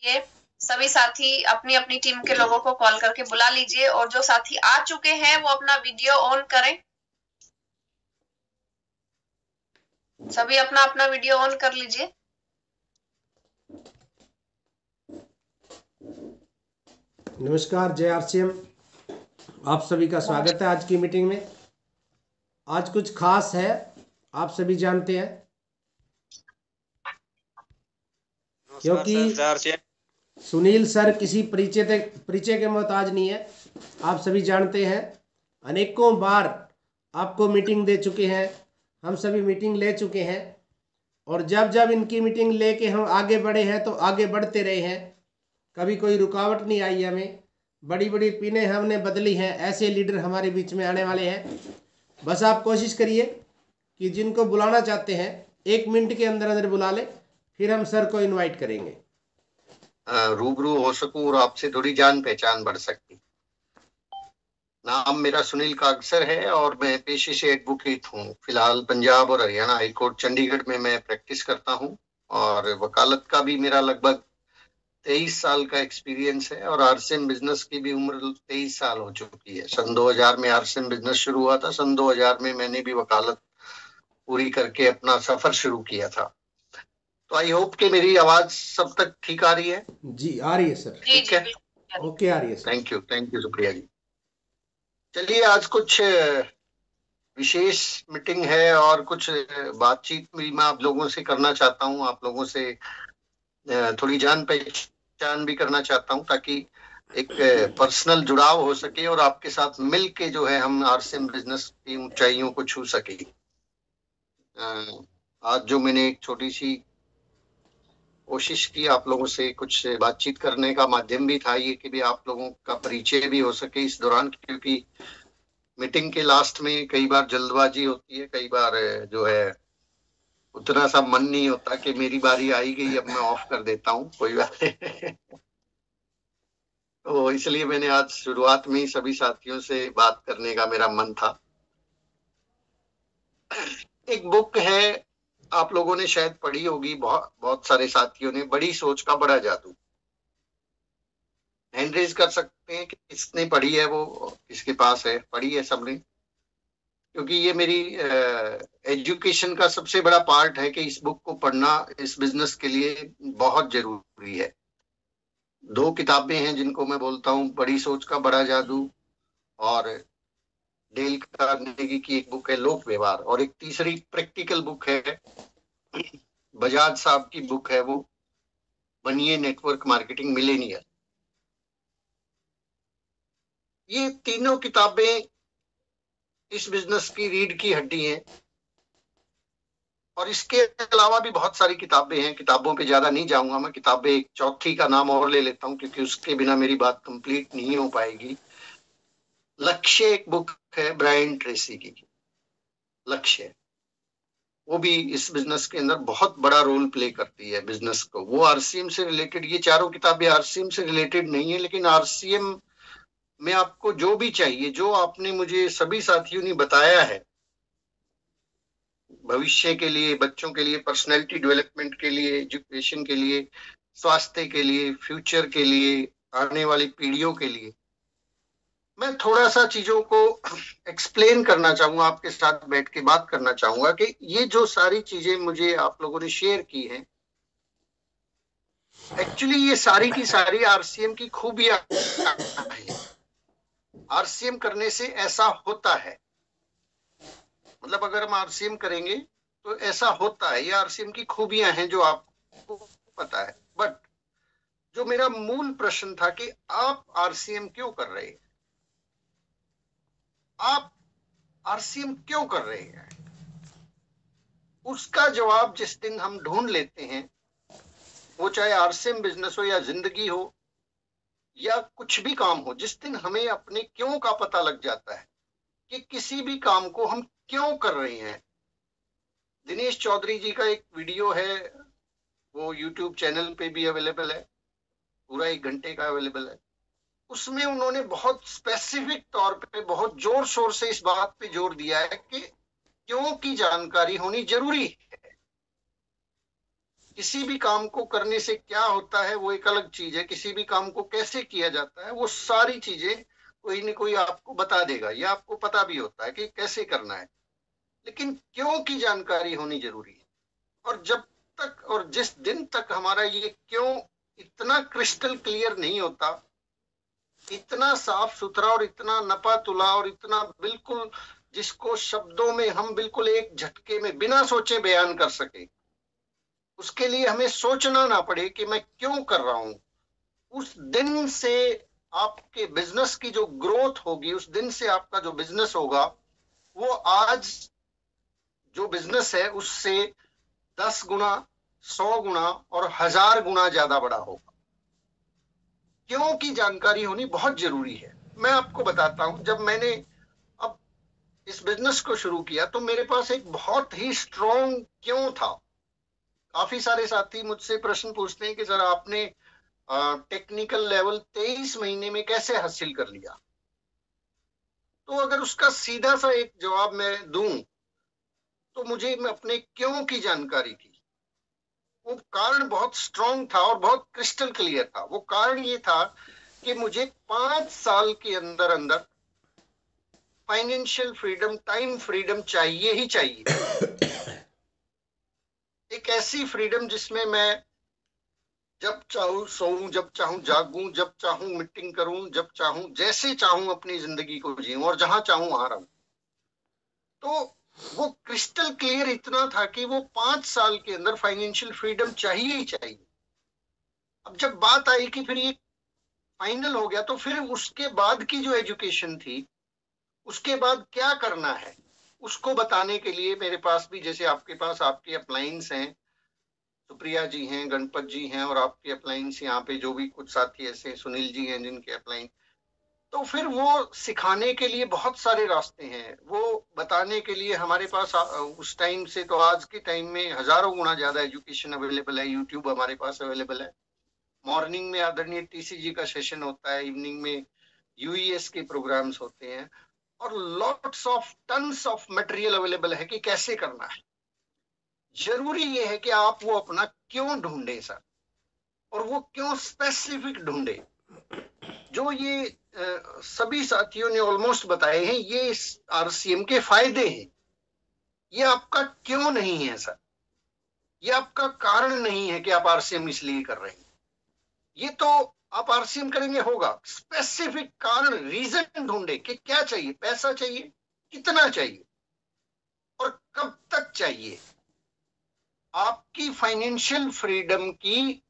ये सभी साथी अपनी अपनी टीम के लोगों को कॉल करके बुला लीजिए, और जो साथी आ चुके हैं वो अपना वीडियो ऑन करें। सभी अपना अपना वीडियो ऑन कर लीजिए। नमस्कार, जय आरसीएम। आप सभी का स्वागत है आज की मीटिंग में। आज कुछ खास है, आप सभी जानते हैं, क्योंकि सुनील सर किसी परिचय के मोहताज नहीं है। आप सभी जानते हैं, अनेकों बार आपको मीटिंग दे चुके हैं, हम सभी मीटिंग ले चुके हैं, और जब जब इनकी मीटिंग लेके हम आगे बढ़े हैं तो आगे बढ़ते रहे हैं। कभी कोई रुकावट नहीं आई हमें। बड़ी बड़ी पिनें हमने बदली हैं। ऐसे लीडर हमारे बीच में आने वाले हैं। बस आप कोशिश करिए कि जिनको बुलाना चाहते हैं 1 मिनट के अंदर अंदर बुला ले, फिर हम सर को इनवाइट करेंगे। रूबरू हो सकूं और आपसे थोड़ी जान पहचान बढ़ सकती। नाम मेरा सुनील कागसर है और मैं पेशे से एडवोकेट हूँ। फिलहाल पंजाब और हरियाणा हाई कोर्ट चंडीगढ़ में मैं प्रैक्टिस करता हूँ, और वकालत का भी मेरा लगभग 23 साल का एक्सपीरियंस है, और आरसीएम बिजनेस की भी उम्र 23 साल हो चुकी है। सन 2000 में आरसीएम बिजनेस शुरू हुआ था। सन 2000 में मैंने भी वकालत पूरी करके अपना सफर शुरू किया था। तो आई होप कि मेरी आवाज सब तक ठीक आ रही है। जी आ रही है सर। ठीक है, ओके आ रही है सर। थैंक यू सुप्रिया जी। चलिए, आज कुछ विशेष मीटिंग है और कुछ बातचीत भी मैं आप लोगों से करना चाहता हूं। आप लोगों से थोड़ी जान पहचान भी करना चाहता हूं, ताकि एक पर्सनल जुड़ाव हो सके और आपके साथ मिल के जो है हम आरसीएम बिजनेस की ऊंचाइयों को छू सके। आज जो मैंने एक छोटी सी कोशिश की आप लोगों से कुछ बातचीत करने का माध्यम भी था ये कि भी आप लोगों का परिचय भी हो सके इस दौरान, क्योंकि मीटिंग के लास्ट में कई बार जल्दबाजी होती है, कई बार जो है उतना सा मन नहीं होता कि मेरी बारी आई गई अब मैं ऑफ कर देता हूँ, कोई बात नहीं। तो इसलिए मैंने आज शुरुआत में ही सभी साथियों से बात करने का मेरा मन था। एक बुक है, आप लोगों ने शायद पढ़ी होगी, बहुत सारे साथियों ने, बड़ी सोच का बड़ा जादू। हैंड रेज कर सकते हैं कि किसने पढ़ी है, वो किसके पास है, पढ़ी है सबने? क्योंकि ये मेरी एजुकेशन का सबसे बड़ा पार्ट है कि इस बुक को पढ़ना इस बिजनेस के लिए बहुत जरूरी है। 2 किताबें हैं जिनको मैं बोलता हूँ, बड़ी सोच का बड़ा जादू, और डेल कार्नेगी की एक बुक है लोक व्यवहार, और एक तीसरी प्रैक्टिकल बुक है, बजाज साहब की बुक है, वो बनिए नेटवर्क मार्केटिंग मिलेनियर। ये तीनों किताबें इस बिजनेस की रीढ़ की हड्डी हैं, और इसके अलावा भी बहुत सारी किताबें हैं। किताबों पे ज्यादा नहीं जाऊंगा मैं, किताबें एक चौथी का नाम और ले लेता हूं क्योंकि उसके बिना मेरी बात कंप्लीट नहीं हो पाएगी। लक्ष्य एक बुक है ब्रायन ट्रेसी की, लक्ष्य, वो भी इस बिजनेस के अंदर बहुत बड़ा रोल प्ले करती है बिजनेस को। वो आरसीएम से रिलेटेड, ये चारों किताबें आरसीएम से रिलेटेड नहीं है, लेकिन आरसीएम में आपको जो भी चाहिए, जो आपने मुझे सभी साथियों ने बताया है, भविष्य के लिए, बच्चों के लिए, पर्सनैलिटी डेवलपमेंट के लिए, एजुकेशन के लिए, स्वास्थ्य के लिए, फ्यूचर के लिए, आने वाली पीढ़ियों के लिए, मैं थोड़ा सा चीजों को एक्सप्लेन करना चाहूंगा, आपके साथ बैठ के बात करना चाहूंगा कि ये जो सारी चीजें मुझे आप लोगों ने शेयर की हैं, एक्चुअली ये सारी की सारी आरसीएम की खूबियां हैं। आरसीएम करने से ऐसा होता है, मतलब अगर हम आरसीएम करेंगे तो ऐसा होता है, ये आरसीएम की खूबियां हैं जो आपको पता है। बट जो मेरा मूल प्रश्न था कि आप आरसीएम क्यों कर रहे हैं, आप आरसीएम क्यों कर रहे हैं, उसका जवाब जिस दिन हम ढूंढ लेते हैं, वो चाहे आरसीएम बिजनेस हो या जिंदगी हो या कुछ भी काम हो, जिस दिन हमें अपने क्यों का पता लग जाता है कि किसी भी काम को हम क्यों कर रहे हैं। दिनेश चौधरी जी का एक वीडियो है, वो यूट्यूब चैनल पे भी अवेलेबल है, पूरा 1 घंटे का अवेलेबल है। उसमें उन्होंने बहुत स्पेसिफिक तौर पे, बहुत जोर शोर से इस बात पे जोर दिया है कि क्यों की जानकारी होनी जरूरी है। किसी भी काम को करने से क्या होता है वो एक अलग चीज है, किसी भी काम को कैसे किया जाता है वो सारी चीजें कोई न कोई आपको बता देगा, या आपको पता भी होता है कि कैसे करना है, लेकिन क्यों की जानकारी होनी जरूरी है। और जब तक और जिस दिन तक हमारा ये क्यों इतना क्रिस्टल क्लियर नहीं होता, इतना साफ सुथरा और इतना नपा तुला और इतना बिल्कुल जिसको शब्दों में हम बिल्कुल एक झटके में बिना सोचे बयान कर सके, उसके लिए हमें सोचना ना पड़े कि मैं क्यों कर रहा हूं, उस दिन से आपके बिजनेस की जो ग्रोथ होगी, उस दिन से आपका जो बिजनेस होगा वो आज जो बिजनेस है उससे 10 गुना, 100 गुना और 1000 गुना ज्यादा बड़ा होगा। क्यों की जानकारी होनी बहुत जरूरी है। मैं आपको बताता हूं, जब मैंने अब इस बिजनेस को शुरू किया तो मेरे पास एक बहुत ही स्ट्रॉन्ग क्यों था। काफी सारे साथी मुझसे प्रश्न पूछते हैं कि सर आपने टेक्निकल लेवल 23 महीने में कैसे हासिल कर लिया। तो अगर उसका सीधा सा एक जवाब मैं दूं तो मुझे अपने क्यों की जानकारी थी। वो कारण बहुत स्ट्रॉन्ग था और बहुत क्रिस्टल क्लियर था। वो कारण ये था कि मुझे 5 साल के अंदर अंदर फाइनेंशियल फ्रीडम, टाइम फ्रीडम चाहिए ही चाहिए। एक ऐसी फ्रीडम जिसमें मैं जब चाहूं सोऊं, जब चाहूं जागूं, जब चाहूं मीटिंग करूं, जब चाहूं जैसे चाहूं अपनी जिंदगी को जीऊं और जहां चाहूं वहां रहूं। तो वो क्रिस्टल क्लियर इतना था कि वो 5 साल के अंदर फाइनेंशियल फ्रीडम चाहिए ही चाहिए। अब जब बात आई कि फिर ये फाइनल हो गया तो फिर उसके बाद की जो एजुकेशन थी, उसके बाद क्या करना है, उसको बताने के लिए मेरे पास भी, जैसे आपके पास आपके अपलाइंस हैं, सुप्रिया जी हैं, गणपत जी हैं, और आपके अपलाइंस यहाँ पे जो भी कुछ साथी ऐसे सुनील जी हैं जिनके अपलाइन, तो फिर वो सिखाने के लिए बहुत सारे रास्ते हैं। वो बताने के लिए हमारे पास उस टाइम से तो आज के टाइम में हजारों गुना ज्यादा एजुकेशन अवेलेबल है। यूट्यूब हमारे पास अवेलेबल है। मॉर्निंग में आदरणीय टीसी जी का सेशन होता है, इवनिंग में यूईएस के प्रोग्राम्स होते हैं, और lots of tons of material available है कि कैसे करना है। जरूरी ये है कि आप वो अपना क्यों ढूंढे सर, और वो क्यों स्पेसिफिक ढूंढे। जो ये सभी साथियों ने ऑलमोस्ट बताए हैं, ये इस आरसीएम के फायदे हैं। ये आपका क्यों नहीं है सर, ये आपका कारण नहीं है कि आप आरसीएम इसलिए कर रहे हैं। ये तो आप आरसीएम करेंगे होगा, स्पेसिफिक कारण, रीजन ढूंढे कि क्या चाहिए। पैसा चाहिए, कितना चाहिए और कब तक चाहिए। आपकी फाइनेंशियल फ्रीडम की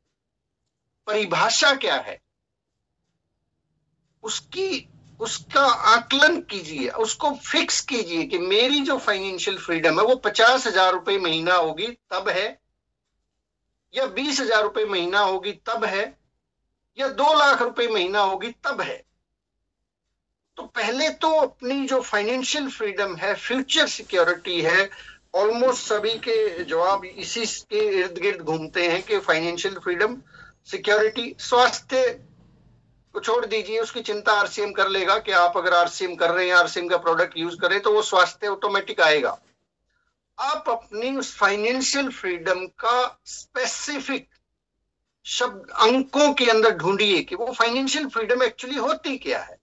परिभाषा क्या है, उसका आकलन कीजिए, उसको फिक्स कीजिए कि मेरी जो फाइनेंशियल फ्रीडम है वो 50,000 रुपए महीना होगी तब है, या 20,000 रुपए महीना होगी तब है, या 2 लाख रुपए महीना होगी तब है। तो पहले तो अपनी जो फाइनेंशियल फ्रीडम है, फ्यूचर सिक्योरिटी है, ऑलमोस्ट सभी के जवाब इसी के इर्द गिर्द घूमते हैं कि फाइनेंशियल फ्रीडम, सिक्योरिटी, स्वास्थ्य को छोड़ दीजिए, उसकी चिंता आरसीएम कर लेगा कि आप अगर आरसीएम कर रहे हैं, आरसीएम का प्रोडक्ट यूज करें तो वो स्वास्थ्य ऑटोमेटिक आएगा। आप अपनी उस फाइनेंशियल फ्रीडम का स्पेसिफिक शब्द अंकों के अंदर ढूंढिए कि वो फाइनेंशियल फ्रीडम एक्चुअली होती क्या है।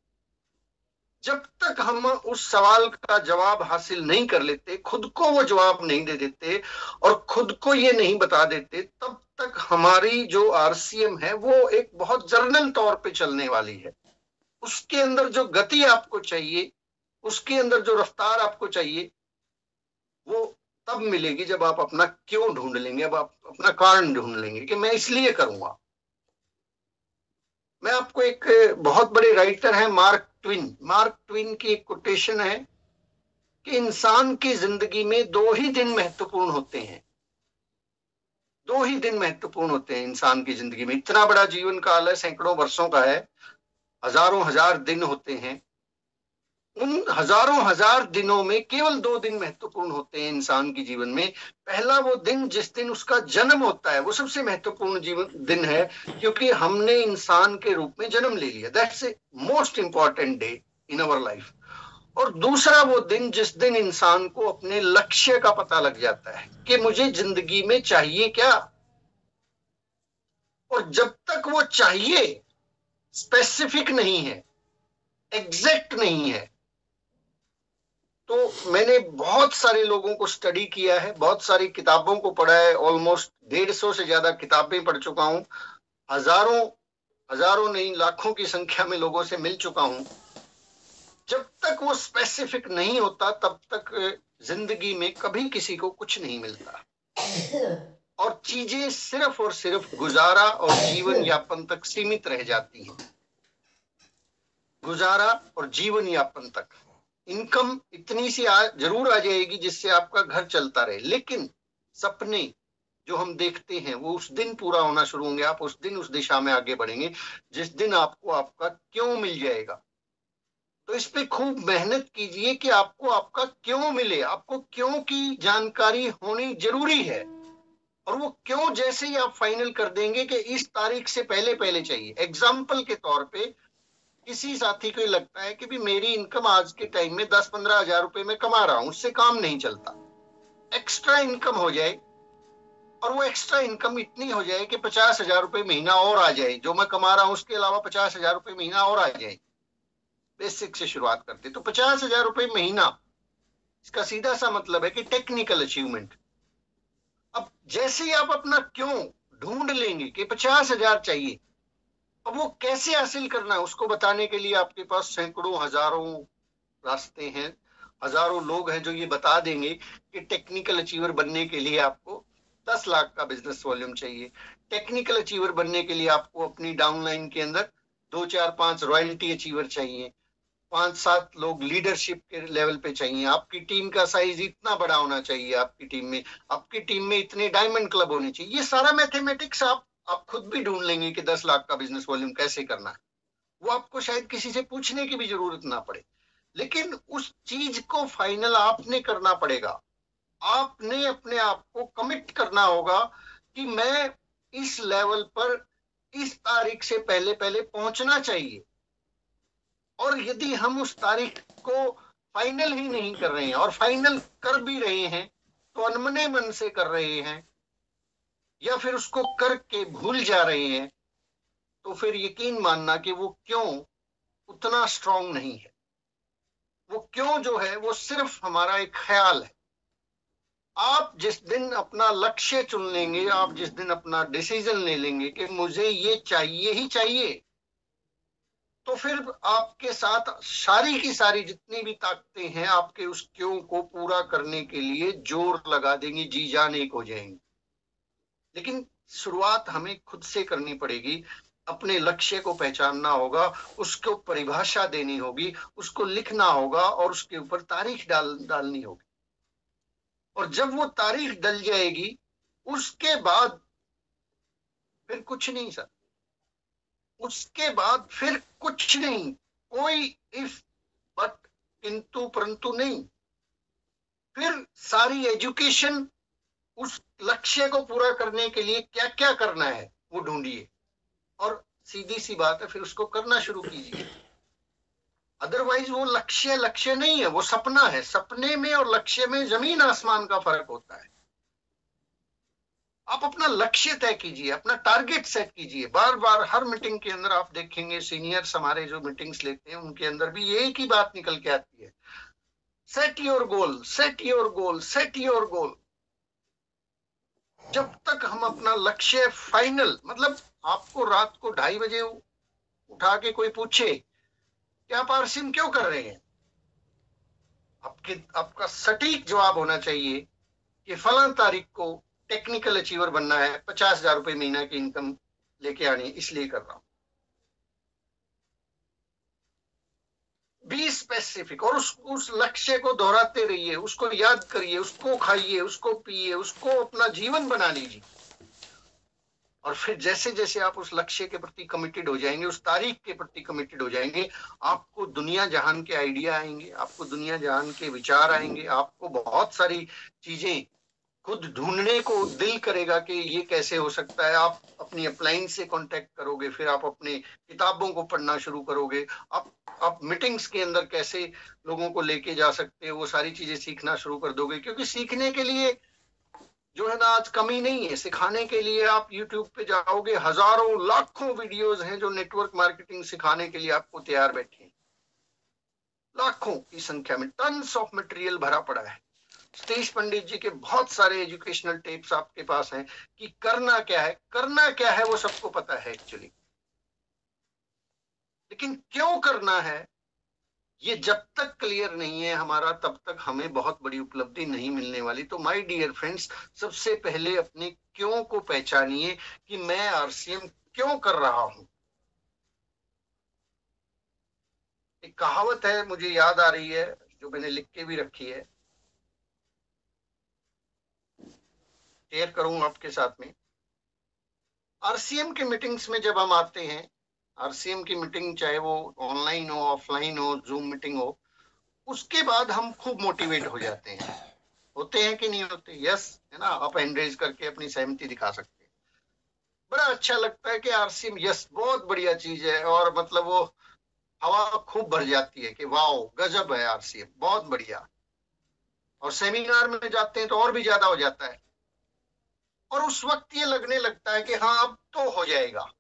जब तक हम उस सवाल का जवाब हासिल नहीं कर लेते, खुद को वो जवाब नहीं दे देते और खुद को ये नहीं बता देते, तब तक हमारी जो आरसीएम है वो एक बहुत जर्नल तौर पे चलने वाली है। उसके अंदर जो गति आपको चाहिए, उसके अंदर जो रफ्तार आपको चाहिए, वो तब मिलेगी जब आप अपना क्यों ढूंढ लेंगे, अब आप अपना कारण ढूंढ लेंगे कि मैं इसलिए करूंगा। मैं आपको एक बहुत बड़े राइटर हैं मार्क ट्विन की एक कोटेशन है कि इंसान की जिंदगी में 2 ही दिन महत्वपूर्ण होते हैं। 2 ही दिन महत्वपूर्ण होते हैं इंसान की जिंदगी में। इतना बड़ा जीवन काल है, सैकड़ों वर्षों का है, हजारों हजार दिन होते हैं। उन हजारों हजार दिनों में केवल 2 दिन महत्वपूर्ण होते हैं इंसान के जीवन में। पहला वो दिन जिस दिन उसका जन्म होता है, वो सबसे महत्वपूर्ण जीवन दिन है, क्योंकि हमने इंसान के रूप में जन्म ले लिया। That's a most important day in our life. और दूसरा वो दिन जिस दिन इंसान को अपने लक्ष्य का पता लग जाता है कि मुझे जिंदगी में चाहिए क्या, और जब तक वो चाहिए स्पेसिफिक नहीं है, एग्जैक्ट नहीं है, तो मैंने बहुत सारे लोगों को स्टडी किया है, बहुत सारी किताबों को पढ़ा है, ऑलमोस्ट 150 से ज्यादा किताबें पढ़ चुका हूं, हजारों नहीं लाखों की संख्या में लोगों से मिल चुका हूं। जब तक वो स्पेसिफिक नहीं होता तब तक जिंदगी में कभी किसी को कुछ नहीं मिलता, और चीजें सिर्फ और सिर्फ गुजारा और जीवन यापन तक सीमित रह जाती हैं। गुजारा और जीवन यापन तक इनकम इतनी सी जरूर आ जाएगी जिससे आपका घर चलता रहे, लेकिन सपने जो हम देखते हैं वो उस दिन पूरा होना शुरू होंगे, आप उस दिन उस दिशा में आगे बढ़ेंगे जिस दिन आपको आपका क्यों मिल जाएगा। तो इस पे खूब मेहनत कीजिए कि आपको आपका क्यों मिले, आपको क्यों की जानकारी होनी जरूरी है, और वो क्यों जैसे ही आप फाइनल कर देंगे कि इस तारीख से पहले पहले चाहिए। एग्जाम्पल के तौर पे किसी साथी को लगता है कि भी मेरी इनकम आज के टाइम में 10-15 हजार रुपए में कमा रहा हूं, उससे काम नहीं चलता, एक्स्ट्रा इनकम हो जाए, और वो एक्स्ट्रा इनकम इतनी हो जाए कि 50 हजार रुपए महीना और आ जाए, जो मैं कमा रहा हूं उसके अलावा 50 हजार रुपए महीना और आ जाए। बेसिक से शुरुआत करते तो 50 हजार रुपए महीना, इसका सीधा सा मतलब है कि टेक्निकल अचीवमेंट। अब जैसे ही आप अपना क्यों ढूंढ लेंगे कि 50 हजार चाहिए, अब वो कैसे हासिल करना है उसको बताने के लिए आपके पास सैकड़ों हजारों रास्ते हैं, हजारों लोग हैं जो ये बता देंगे कि टेक्निकल अचीवर बनने के लिए आपको 10 लाख का बिजनेस वॉल्यूम चाहिए, टेक्निकल अचीवर बनने के लिए आपको अपनी डाउनलाइन के अंदर 2-4-5 रॉयल्टी अचीवर चाहिए, 5-7 लोग लीडरशिप के लेवल पे चाहिए, आपकी टीम का साइज इतना बड़ा होना चाहिए, आपकी टीम में इतने डायमंड क्लब होने चाहिए। ये सारा मैथमेटिक्स आप खुद भी ढूंढ लेंगे कि 10 लाख का बिजनेस वॉल्यूम कैसे करना है, वो आपको शायद किसी से पूछने की भी जरूरत ना पड़े, लेकिन उस चीज को फाइनल आपने करना पड़ेगा। आपने अपने आप को कमिट करना होगा कि मैं इस लेवल पर इस तारीख से पहले पहले पहुंचना चाहिए, और यदि हम उस तारीख को फाइनल ही नहीं कर रहे हैं, और फाइनल कर भी रहे हैं तो अनमने मन से कर रहे हैं, या फिर उसको करके भूल जा रहे हैं, तो फिर यकीन मानना कि वो क्यों उतना स्ट्रांग नहीं है। वो क्यों जो है वो सिर्फ हमारा एक ख्याल है। आप जिस दिन अपना लक्ष्य चुन लेंगे, आप जिस दिन अपना डिसीजन ले लेंगे कि मुझे ये चाहिए ही चाहिए, तो फिर आपके साथ सारी की सारी जितनी भी ताकतें हैं आपके उस क्यों को पूरा करने के लिए जोर लगा देंगी, जी जान एक हो जाएंगी। लेकिन शुरुआत हमें खुद से करनी पड़ेगी, अपने लक्ष्य को पहचानना होगा, उसको परिभाषा देनी होगी, उसको लिखना होगा, और उसके ऊपर तारीख डालनी होगी। और जब वो तारीख डल जाएगी उसके बाद फिर कुछ नहीं सर, उसके बाद फिर कुछ नहीं, कोई इफ बट किंतु परंतु नहीं। फिर सारी एजुकेशन उस लक्ष्य को पूरा करने के लिए क्या क्या करना है वो ढूंढिए, और सीधी सी बात है फिर उसको करना शुरू कीजिए। अदरवाइज वो लक्ष्य नहीं है, वो सपना है। सपने में और लक्ष्य में जमीन आसमान का फर्क होता है। आप अपना लक्ष्य तय कीजिए, अपना टारगेट सेट कीजिए। बार बार हर मीटिंग के अंदर आप देखेंगे सीनियर्स हमारे जो मीटिंग्स लेते हैं उनके अंदर भी एक ही बात निकल के आती है, set your goal, set your goal, set your goal. जब तक हम अपना लक्ष्य फाइनल, मतलब आपको रात को 2:30 बजे उठा के कोई पूछे कि आप आरसीएम क्यों कर रहे हैं, आपका सटीक जवाब होना चाहिए कि फलां तारीख को टेक्निकल अचीवर बनना है, 50,000 रुपए महीना की इनकम लेके आनी है, इसलिए कर रहा हूं। बी स्पेसिफिक, और उस लक्ष्य को दोहराते रहिए, उसको याद करिए, उसको खाइए, उसको पिए, उसको अपना जीवन बना लीजिए। और फिर जैसे जैसे आप उस लक्ष्य के प्रति कमिटेड हो जाएंगे, उस तारीख के प्रति कमिटेड हो जाएंगे, आपको दुनिया जहान के आइडिया आएंगे, आपको दुनिया जहान के विचार आएंगे, आपको बहुत सारी चीजें खुद ढूंढने को दिल करेगा कि ये कैसे हो सकता है। आप अपनी अपलाइन से कांटेक्ट करोगे, फिर आप अपने किताबों को पढ़ना शुरू करोगे, आप मीटिंग्स के अंदर कैसे लोगों को लेके जा सकते हो वो सारी चीजें सीखना शुरू कर दोगे। क्योंकि सीखने के लिए जो है ना आज कमी नहीं है सिखाने के लिए। आप YouTube पे जाओगे, हजारों लाखों वीडियोस हैं जो नेटवर्क मार्केटिंग सिखाने के लिए आपको तैयार बैठे हैं। लाखों की संख्या में टन्स ऑफ मटेरियल भरा पड़ा है। सतीश पंडित जी के बहुत सारे एजुकेशनल टिप्स आपके पास हैं कि करना क्या है, करना क्या है वो सबको पता है एक्चुअली, लेकिन क्यों करना है ये जब तक क्लियर नहीं है हमारा, तब तक हमें बहुत बड़ी उपलब्धि नहीं मिलने वाली। तो माय डियर फ्रेंड्स, सबसे पहले अपने क्यों को पहचानिए कि मैं आरसीएम क्यों कर रहा हूं। एक कहावत है मुझे याद आ रही है, जो मैंने लिख के भी रखी है, शेयर करूंगा आपके साथ में। आरसीएम के मीटिंग्स में जब हम आते हैं, आरसीएम की मीटिंग चाहे वो ऑनलाइन हो, ऑफलाइन हो, जूम मीटिंग हो, उसके बाद हम खूब मोटिवेट हो जाते हैं। होते हैं कि नहीं होते? यस, है ना? आप हैंड रेज करके अपनी सहमति दिखा सकते हैं। बड़ा अच्छा लगता है कि आरसीएम, यस, बहुत बढ़िया चीज है, और मतलब वो हवा खूब भर जाती है कि वाह गजब है आरसीएम, बहुत बढ़िया। और सेमिनार में जाते हैं तो और भी ज्यादा हो जाता है, और उस वक्त ये लगने लगता है कि हाँ अब तो हो जाएगा।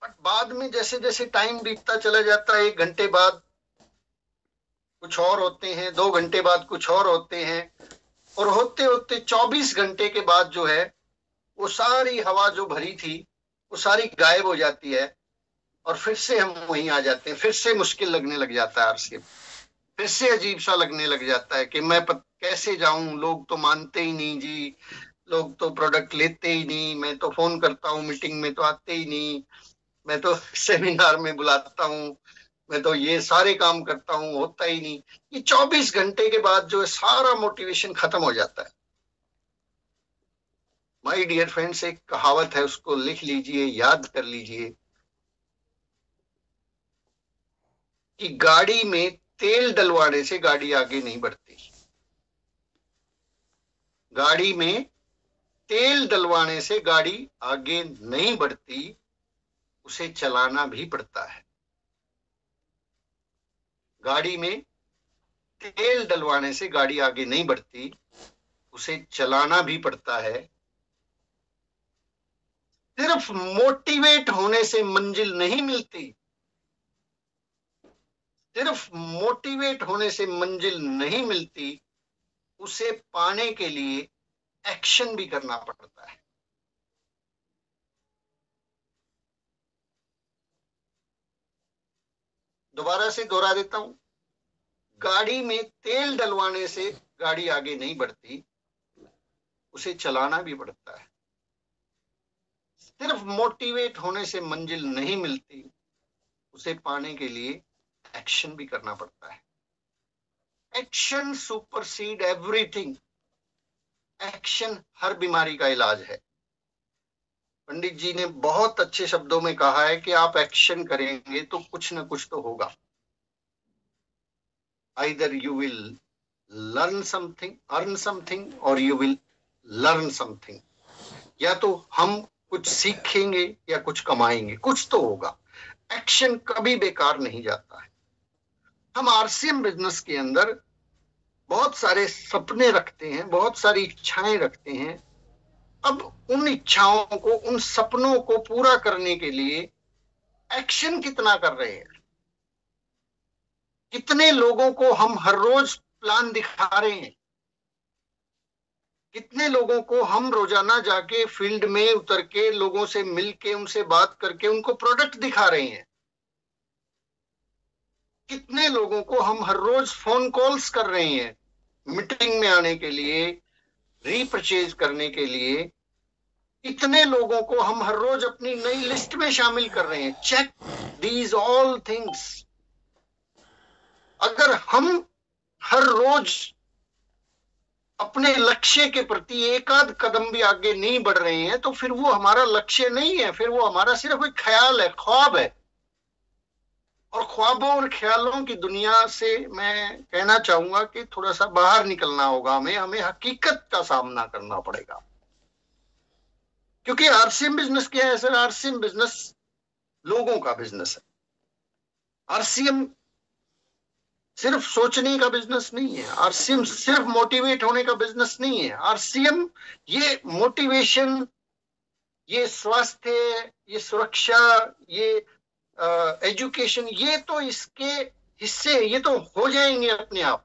बट बाद में जैसे जैसे टाइम बीतता चला जाता है, 1 घंटे बाद कुछ और होते हैं, 2 घंटे बाद कुछ और होते हैं, और होते होते 24 घंटे के बाद जो है वो सारी हवा जो भरी थी वो सारी गायब हो जाती है, और फिर से हम वहीं आ जाते हैं। फिर से मुश्किल लगने लग जाता है आरसीएम, फिर से अजीब सा लगने लग जाता है कि मैं कैसे जाऊं, लोग तो मानते ही नहीं जी, लोग तो प्रोडक्ट लेते ही नहीं, मैं तो फोन करता हूँ मीटिंग में तो आते ही नहीं, मैं तो सेमिनार में बुलाता हूँ, मैं तो ये सारे काम करता हूँ, होता ही नहीं। ये 24 घंटे के बाद जो है सारा मोटिवेशन खत्म हो जाता है। माय डियर फ्रेंड्स, एक कहावत है, उसको लिख लीजिए, याद कर लीजिए कि गाड़ी में तेल डलवाने से गाड़ी आगे नहीं बढ़ती। गाड़ी में तेल डलवाने से गाड़ी आगे नहीं बढ़ती, उसे चलाना भी पड़ता है। गाड़ी में तेल डलवाने से गाड़ी आगे नहीं बढ़ती, उसे चलाना भी पड़ता है। सिर्फ मोटिवेट होने से मंजिल नहीं मिलती, सिर्फ मोटिवेट होने से मंजिल नहीं मिलती, उसे पाने के लिए एक्शन भी करना पड़ता है। दोबारा से दोहरा देता हूं, गाड़ी में तेल डलवाने से गाड़ी आगे नहीं बढ़ती, उसे चलाना भी पड़ता है। सिर्फ मोटिवेट होने से मंजिल नहीं मिलती, उसे पाने के लिए एक्शन भी करना पड़ता है। Action supersede everything. एक्शन हर बीमारी का इलाज है। पंडित जी ने बहुत अच्छे शब्दों में कहा है कि आप एक्शन करेंगे तो कुछ ना कुछ तो होगा। Either you will learn something, earn something, or you will learn something. या तो हम कुछ सीखेंगे या कुछ कमाएंगे, कुछ तो होगा। एक्शन कभी बेकार नहीं जाता है। हम आरसीएम बिजनेस के अंदर बहुत सारे सपने रखते हैं, बहुत सारी इच्छाएं रखते हैं। अब उन इच्छाओं को, उन सपनों को पूरा करने के लिए एक्शन कितना कर रहे हैं? कितने लोगों को हम हर रोज प्लान दिखा रहे हैं? कितने लोगों को हम रोजाना जाके फील्ड में उतर के लोगों से मिल के उनसे बात करके उनको प्रोडक्ट दिखा रहे हैं? कितने लोगों को हम हर रोज फोन कॉल्स कर रहे हैं मीटिंग में आने के लिए, रीपरचेज करने के लिए? कितने लोगों को हम हर रोज अपनी नई लिस्ट में शामिल कर रहे हैं? Check these all things. अगर हम हर रोज अपने लक्ष्य के प्रति एक आध कदम भी आगे नहीं बढ़ रहे हैं, तो फिर वो हमारा लक्ष्य नहीं है, फिर वो हमारा सिर्फ एक ख्याल है, ख्वाब है। और ख्वाबों और ख्यालों की दुनिया से मैं कहना चाहूंगा कि थोड़ा सा बाहर निकलना होगा हमें। हमें हकीकत का सामना करना पड़ेगा, क्योंकि आरसीएम बिजनेस क्या है सर? आरसीएम बिजनेस लोगों का बिजनेस है। आरसीएम सिर्फ सोचने का बिजनेस नहीं है। आरसीएम सिर्फ मोटिवेट होने का बिजनेस नहीं है। आरसीएम ये मोटिवेशन, ये स्वास्थ्य, ये सुरक्षा, ये एजुकेशन, ये तो इसके हिस्से, ये तो हो जाएंगे अपने आप,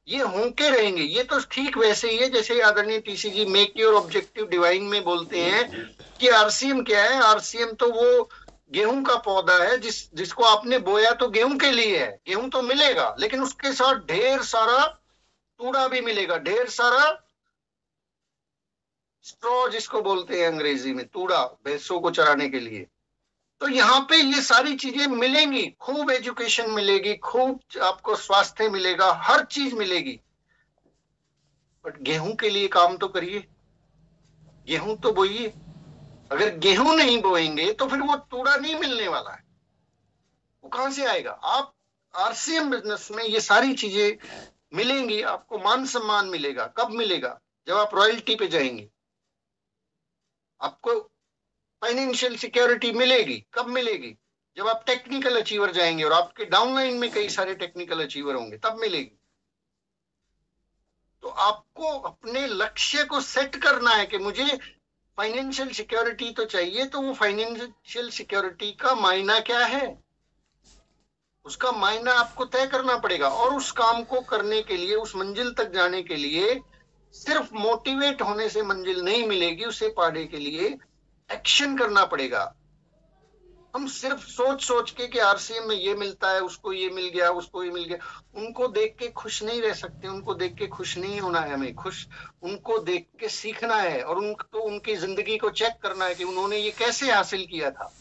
ये होके रहेंगे। ये तो ठीक वैसे ही है जैसे आदरणीय TCG make your objective divine में बोलते हैं कि आरसीएम क्या है। आरसीएम तो वो गेहूं का पौधा है जिसको आपने बोया तो गेहूं के लिए है, गेहूं तो मिलेगा, लेकिन उसके साथ ढेर सारा तूड़ा भी मिलेगा, ढेर सारा स्ट्रॉ जिसको बोलते हैं अंग्रेजी में, तूड़ा भैंसों को चराने के लिए। तो यहाँ पे ये सारी चीजें मिलेंगी, खूब एजुकेशन मिलेगी, खूब आपको स्वास्थ्य मिलेगा, हर चीज मिलेगी। बट गेहूं के लिए काम तो करिए, गेहूं तो बोइए। अगर गेहूं नहीं बोएंगे तो फिर वो तूड़ा नहीं मिलने वाला है, वो कहां से आएगा। आप आरसीएम बिजनेस में ये सारी चीजें मिलेंगी, आपको मान सम्मान मिलेगा। कब मिलेगा? जब आप रॉयल्टी पे जाएंगे, आपको फाइनेंशियल सिक्योरिटी मिलेगी। कब मिलेगी? जब आप टेक्निकल अचीवर जाएंगे और आपके डाउनलाइन में कई सारे टेक्निकल अचीवर होंगे, तब मिलेगी। तो आपको अपने लक्ष्य को सेट करना है कि मुझे फाइनेंशियल सिक्योरिटी तो चाहिए, तो वो फाइनेंशियल सिक्योरिटी का मायना क्या है, उसका मायना आपको तय करना पड़ेगा। और उस काम को करने के लिए, उस मंजिल तक जाने के लिए सिर्फ मोटिवेट होने से मंजिल नहीं मिलेगी, उसे पाने के लिए एक्शन करना पड़ेगा। हम सिर्फ सोच सोच के कि आरसीएम में ये मिलता है, उसको ये मिल गया, उसको ये मिल गया, उनको देख के खुश नहीं रह सकते। उनको देख के खुश नहीं होना है हमें, उनको देख के सीखना है और उनको उनकी जिंदगी को चेक करना है कि उन्होंने ये कैसे हासिल किया था,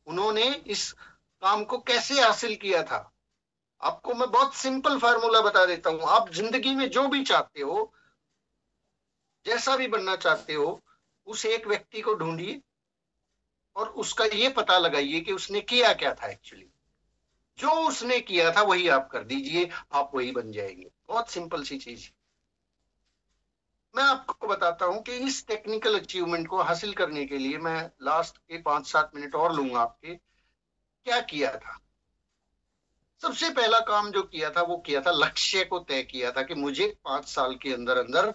उन्होंने इस काम को कैसे हासिल किया था। आपको मैं बहुत सिंपल फार्मूला बता देता हूं। आप जिंदगी में जो भी चाहते हो, जैसा भी बनना चाहते हो, उस एक व्यक्ति को ढूंढिए और उसका ये पता लगाइए कि उसने किया क्या था एक्चुअली। जो उसने किया था वही आप कर दीजिए, आप वही बन जाएंगे। बहुत सिंपल सी चीज। मैं आपको बताता हूं कि इस टेक्निकल अचीवमेंट को हासिल करने के लिए मैं लास्ट के 5-7 मिनट और लूंगा आपके। क्या किया था? सबसे पहला काम जो किया था वो किया था, लक्ष्य को तय किया था कि मुझे 5 साल के अंदर अंदर,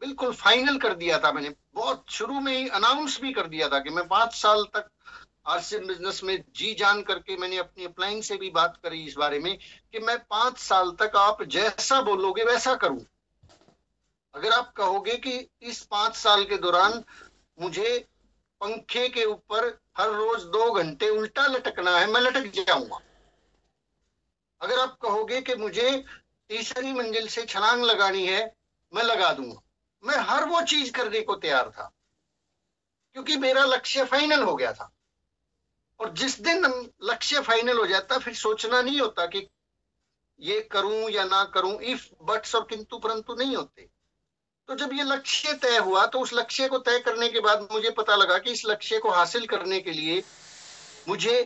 बिल्कुल फाइनल कर दिया था मैंने, बहुत शुरू में ही अनाउंस भी कर दिया था कि मैं 5 साल तक आरसीएम बिजनेस में जी जान करके, मैंने अपनी अपलाइन से भी बात करी इस बारे में कि मैं 5 साल तक आप जैसा बोलोगे वैसा करूं। अगर आप कहोगे कि इस 5 साल के दौरान मुझे पंखे के ऊपर हर रोज 2 घंटे उल्टा लटकना है, मैं लटक जाऊंगा। अगर आप कहोगे कि मुझे तीसरी मंजिल से छलांग लगानी है, मैं लगा दूंगा। मैं हर वो चीज करने को तैयार था क्योंकि मेरा लक्ष्य फाइनल हो गया था। और जिस दिन लक्ष्य फाइनल हो जाता, फिर सोचना नहीं होता कि ये करूं या ना करूं, इफ बट्स और किंतु परंतु नहीं होते। तो जब ये लक्ष्य तय हुआ, तो उस लक्ष्य को तय करने के बाद मुझे पता लगा कि इस लक्ष्य को हासिल करने के लिए मुझे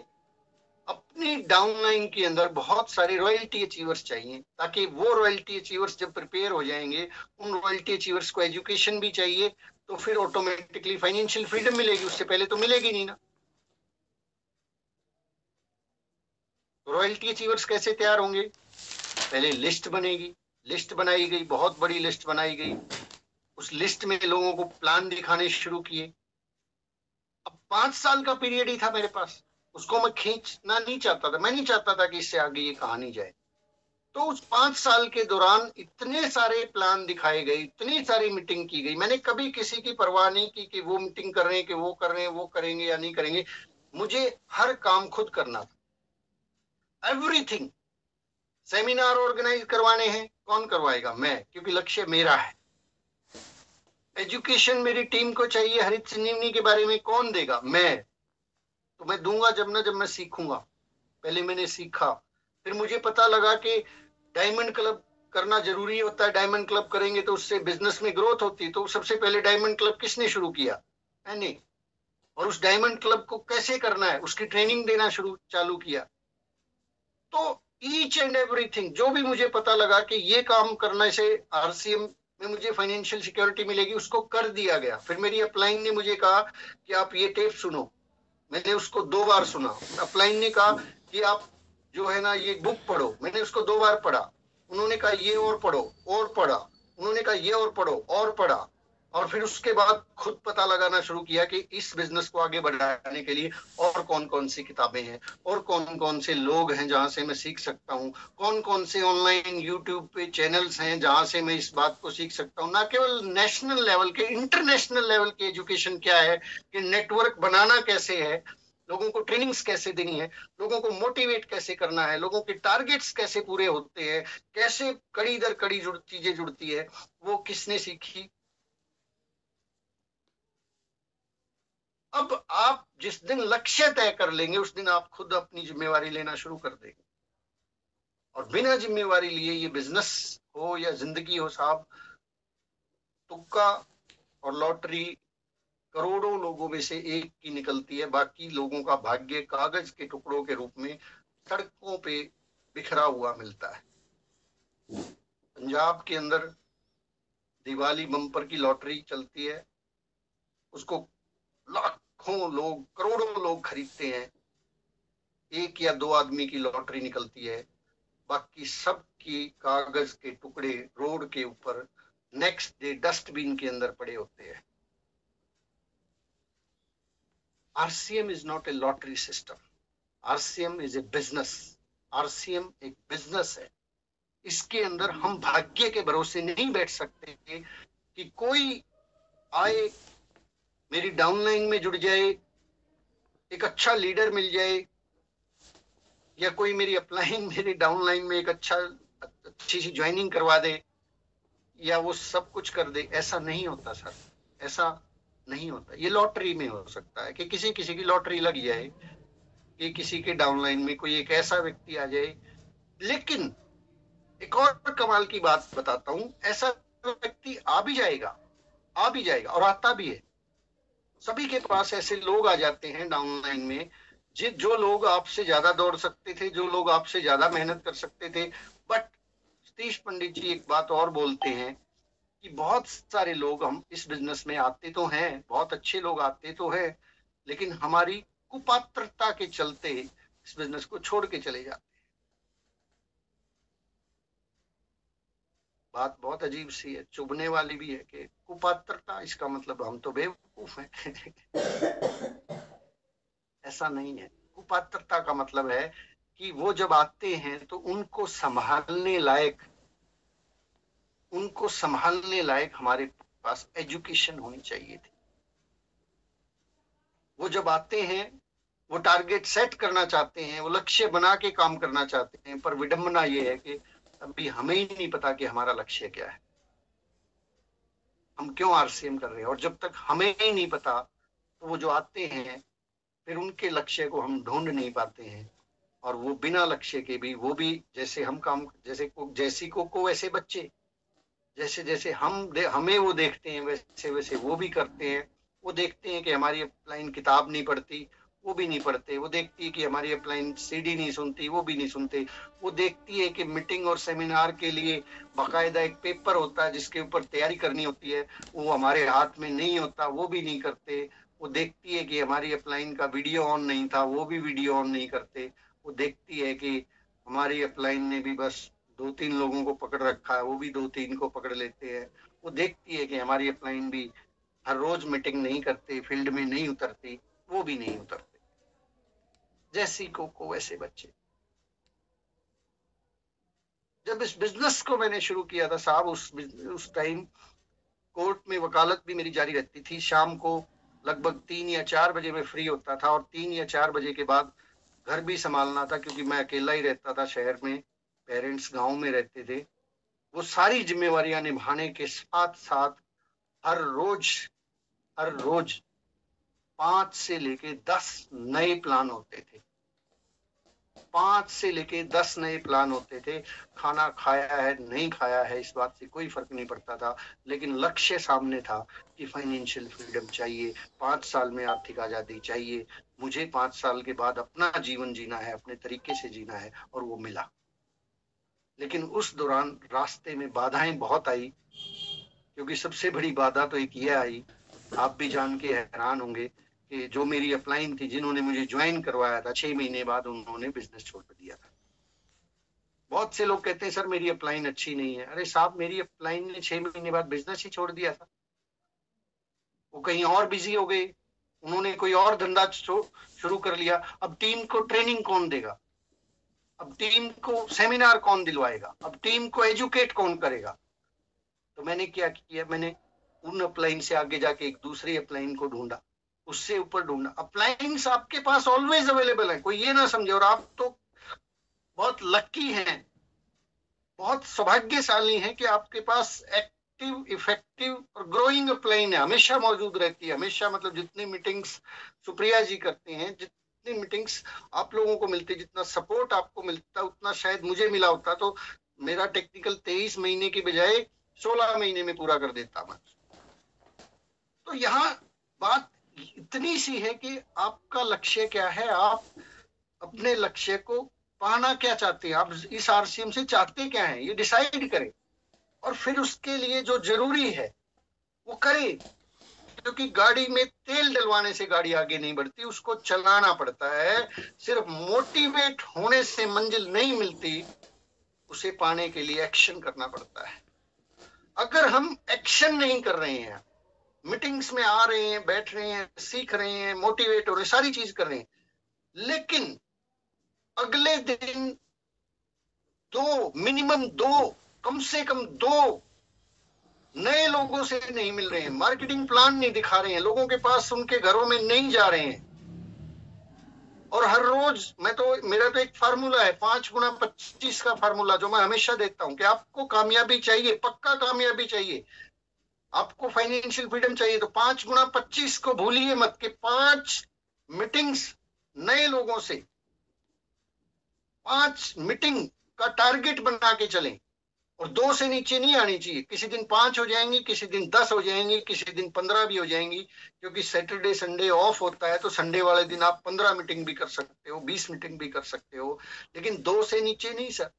अपनी डाउनलाइन के अंदर बहुत सारे रॉयल्टी अचीवर्स चाहिए, ताकि वो रॉयल्टी अचीवर्स जब प्रिपेयर हो जाएंगे, उन रॉयल्टी अचीवर्स को एजुकेशन भी चाहिए, तो फिर ऑटोमेटिकली फाइनेंशियल फ्रीडम मिलेगी। उससे पहले तो मिलेगी नहीं ना। रॉयल्टी अचीवर्स कैसे तैयार होंगे? पहले लिस्ट बनेगी, लिस्ट बनाई गई, बहुत बड़ी लिस्ट बनाई गई। उस लिस्ट में लोगों को प्लान दिखाने शुरू किए। अब 5 साल का पीरियड ही था मेरे पास, उसको मैं खींचना नहीं चाहता था। मैं नहीं चाहता था कि इससे आगे ये कहानी जाए। तो उस 5 साल के दौरान इतने सारे प्लान दिखाए गए, इतनी सारी मीटिंग की गई। मैंने कभी किसी की परवाह नहीं की कि वो मीटिंग कर रहे हैं, कि वो कर रहे हैं, वो करेंगे या नहीं करेंगे। मुझे हर काम खुद करना था, एवरीथिंग। सेमिनार ऑर्गेनाइज करवाने हैं, कौन करवाएगा? मैं, क्योंकि लक्ष्य मेरा है। एजुकेशन मेरी टीम को चाहिए, हरित संजीवनी के बारे में कौन देगा? मैं। तो मैं दूंगा जब मैं सीखूंगा। पहले मैंने सीखा, फिर मुझे पता लगा कि डायमंड क्लब करना जरूरी होता है। डायमंड क्लब करेंगे तो उससे बिजनेस में ग्रोथ होती है। तो सबसे पहले डायमंड क्लब किसने शुरू किया? मैंने। और उस डायमंड क्लब को कैसे करना है, उसकी ट्रेनिंग देना चालू किया। तो ईच एंड एवरीथिंग जो भी मुझे पता लगा कि ये काम करने से आरसीएम में मुझे फाइनेंशियल सिक्योरिटी मिलेगी, उसको कर दिया गया। फिर मेरी अपलाइन ने मुझे कहा कि आप ये टेप सुनो। मैंने उसको 2 बार सुना। अपलाइन ने कहा कि आप जो है ना ये बुक पढ़ो, मैंने उसको 2 बार पढ़ा। उन्होंने कहा ये और पढ़ो, और पढ़ा। उन्होंने कहा ये और पढ़ो, और पढ़ा। और फिर उसके बाद खुद पता लगाना शुरू किया कि इस बिजनेस को आगे बढ़ाने के लिए और कौन कौन सी किताबें हैं, और कौन कौन से लोग हैं जहां से मैं सीख सकता हूँ, कौन कौन से ऑनलाइन यूट्यूब पे चैनल्स हैं जहां से मैं इस बात को सीख सकता हूँ। ना केवल नेशनल लेवल के, इंटरनेशनल लेवल के एजुकेशन क्या है, कि नेटवर्क बनाना कैसे है, लोगों को ट्रेनिंग्स कैसे देनी है, लोगों को मोटिवेट कैसे करना है, लोगों के टारगेट्स कैसे पूरे होते हैं, कैसे कड़ी दर कड़ी चीजें जुड़ती है, वो किसने सीखी। अब आप जिस दिन लक्ष्य तय कर लेंगे उस दिन आप खुद अपनी जिम्मेवारी लेना शुरू कर देंगे। और बिना जिम्मेवारी लिए ये बिजनेस हो या जिंदगी हो साहब, तुक्का और लॉटरी करोड़ों लोगों में से एक की निकलती है, बाकी लोगों का भाग्य कागज के टुकड़ों के रूप में सड़कों पे बिखरा हुआ मिलता है। पंजाब के अंदर दिवाली बम्पर की लॉटरी चलती है, उसको लाखों लोग, करोड़ों लोग खरीदते हैं। 1 या 2 आदमी की लॉटरी निकलती है, बाकी सब की कागज के टुकड़े रोड के ऊपर नेक्स्ट डे डस्टबिन के अंदर पड़े होते हैं। RCM is not a lottery system. RCM is a business. RCM एक बिजनेस है। इसके अंदर हम भाग्य के भरोसे नहीं बैठ सकते कि कोई आए, मेरी डाउनलाइन में जुड़ जाए, एक अच्छा लीडर मिल जाए, या कोई मेरी अपलाइन मेरी डाउनलाइन में एक अच्छी सी ज्वाइनिंग करवा दे, या वो सब कुछ कर दे। ऐसा नहीं होता सर, ऐसा नहीं होता। ये लॉटरी में हो सकता है कि किसी किसी की लॉटरी लग जाए, कि किसी के डाउनलाइन में कोई एक ऐसा व्यक्ति आ जाए। लेकिन एक और कमाल की बात बताता हूं, ऐसा व्यक्ति आ भी जाएगा और आता भी है। सभी के पास ऐसे लोग आ जाते हैं डाउनलाइन में, जो लोग आपसे ज्यादा दौड़ सकते थे, जो लोग आपसे ज्यादा मेहनत कर सकते थे। बट सतीश पंडित जी एक बात और बोलते हैं कि बहुत सारे लोग हम इस बिजनेस में आते तो हैं, बहुत अच्छे लोग आते तो हैं, लेकिन हमारी कुपात्रता के चलते इस बिजनेस को छोड़ के चले जाते। बात बहुत अजीब सी है, चुभने वाली भी है कि कुपात्रता, इसका मतलब हम तो बेवकूफ हैं। ऐसा नहीं है। कुपात्रता का मतलब है कि वो जब आते हैं तो उनको संभालने लायक हमारे पास एजुकेशन होनी चाहिए थी। वो जब आते हैं, वो टारगेट सेट करना चाहते हैं, वो लक्ष्य बना के काम करना चाहते हैं, पर विडंबना ये है कि अभी हमें ही नहीं पता कि हमारा लक्ष्य क्या है, हम क्यों RCM कर रहे हैं। और जब तक हमें ही नहीं पता तो वो जो आते हैं फिर उनके लक्ष्य को हम ढूंढ नहीं पाते हैं। और वो बिना लक्ष्य के भी, वो भी जैसे हम काम, जैसी को वैसे बच्चे, जैसे जैसे हमें वो देखते हैं वैसे वैसे वो भी करते हैं। वो देखते हैं कि हमारी अपलाइन किताब नहीं पढ़ती, वो भी नहीं पढ़ते। वो देखती है कि हमारी अपलाइन CD नहीं सुनती, वो भी नहीं सुनते। वो देखती है कि मीटिंग और सेमिनार के लिए बाकायदा एक पेपर होता है जिसके ऊपर तैयारी करनी होती है, वो हमारे हाथ में नहीं होता, वो भी नहीं करते। वो देखती है कि हमारी अपलाइन का वीडियो ऑन नहीं था, वो भी वीडियो ऑन नहीं करते। वो देखती है कि हमारी अपलाइन ने भी बस 2-3 लोगों को पकड़ रखा है, वो भी 2-3 को पकड़ लेते हैं। वो देखती है कि हमारी अपलाइन भी हर रोज मीटिंग नहीं करते, फील्ड में नहीं उतरती, वो भी नहीं उतरते। जैसी को वैसे बच्चे। जब इस बिजनेस को मैंने शुरू किया था साहब, उस टाइम कोर्ट में वकालत भी मेरी जारी रहती थी। शाम को लगभग 3 या 4 बजे में फ्री होता था, और 3 या 4 बजे के बाद घर भी संभालना था, क्योंकि मैं अकेला ही रहता था शहर में, पेरेंट्स गांव में रहते थे। वो सारी जिम्मेवारियां निभाने के साथ साथ हर रोज 5 से लेके 10 नए प्लान होते थे। 5 से लेके 10 नए प्लान होते थे। खाना खाया है नहीं खाया है इस बात से कोई फर्क नहीं पड़ता था, लेकिन लक्ष्य सामने था कि फाइनेंशियल फ्रीडम चाहिए, 5 साल में आर्थिक आजादी चाहिए, मुझे 5 साल के बाद अपना जीवन जीना है, अपने तरीके से जीना है, और वो मिला। लेकिन उस दौरान रास्ते में बाधाएं बहुत आई, क्योंकि सबसे बड़ी बाधा तो एक ये आई, आप भी जान के हैरान होंगे कि जो मेरी अपलाइन थी, जिन्होंने मुझे ज्वाइन करवाया था, 6 महीने बाद उन्होंने बिजनेस छोड़ दिया था। बहुत से लोग कहते हैं सर मेरी अपलाइन अच्छी नहीं है। अरे साहब, मेरी अपलाइन ने 6 महीने बाद बिजनेस ही छोड़ दिया था। वो कहीं और बिजी हो गए, उन्होंने कोई और धंधा शुरू कर लिया। अब टीम को ट्रेनिंग कौन देगा? अब टीम को सेमिनार कौन दिलवाएगा? अब टीम को एजुकेट कौन करेगा? तो मैंने क्या किया, मैंने उन अपलाइन से आगे जाके एक दूसरी अपलाइन को ढूंढा, उससे ऊपर ढूंढा। अपलाइंस आपके पास ऑलवेज अवेलेबल है, कोई ये ना समझे। और आप तो बहुत लक्की हैं, बहुत सौभाग्यशाली हैं कि आपके पास एक्टिव, इफेक्टिव और ग्रोइंग अपलाइन है, हमेशा मौजूद रहती है। हमेशा मतलब जितनी मीटिंग्स सुप्रिया जी करते हैं, जितनी मीटिंग्स आप लोगों को मिलती है, जितना सपोर्ट आपको मिलता है, उतना शायद मुझे मिला होता तो मेरा टेक्निकल 23 महीने की बजाय 16 महीने में पूरा कर देता मैं। तो यहाँ बात इतनी सी है कि आपका लक्ष्य क्या है, आप अपने लक्ष्य को पाना क्या चाहते हैं, आप इस आरसीएम से चाहते क्या हैं, ये डिसाइड करें और फिर उसके लिए जो जरूरी है वो करें। क्योंकि गाड़ी में तेल डलवाने से गाड़ी आगे नहीं बढ़ती, उसको चलाना पड़ता है। सिर्फ मोटिवेट होने से मंजिल नहीं मिलती, उसे पाने के लिए एक्शन करना पड़ता है। अगर हम एक्शन नहीं कर रहे हैं, मीटिंग्स में आ रहे हैं, बैठ रहे हैं, सीख रहे हैं, मोटिवेट हो रहे हैं, सारी चीज कर रहे हैं, लेकिन अगले दिन मिनिमम दो, कम से कम 2 नए लोगों से नहीं मिल रहे हैं, मार्केटिंग प्लान नहीं दिखा रहे हैं, लोगों के पास उनके घरों में नहीं जा रहे हैं, और हर रोज मेरा तो एक फार्मूला है, 5 गुना 25 का फार्मूला, जो मैं हमेशा देता हूं कि आपको कामयाबी चाहिए, पक्का कामयाबी चाहिए, आपको फाइनेंशियल फ्रीडम चाहिए, तो 5 गुना 25 को भूलिए मत कि 5 मीटिंग्स नए लोगों से, 5 मीटिंग का टारगेट बना के चलें, और 2 से नीचे नहीं आनी चाहिए। किसी दिन 5 हो जाएंगी, किसी दिन 10 हो जाएंगी, किसी दिन 15 भी हो जाएंगी, क्योंकि सैटरडे संडे ऑफ होता है, तो संडे वाले दिन आप 15 मीटिंग भी कर सकते हो, 20 मीटिंग भी कर सकते हो, लेकिन 2 से नीचे नहीं सर।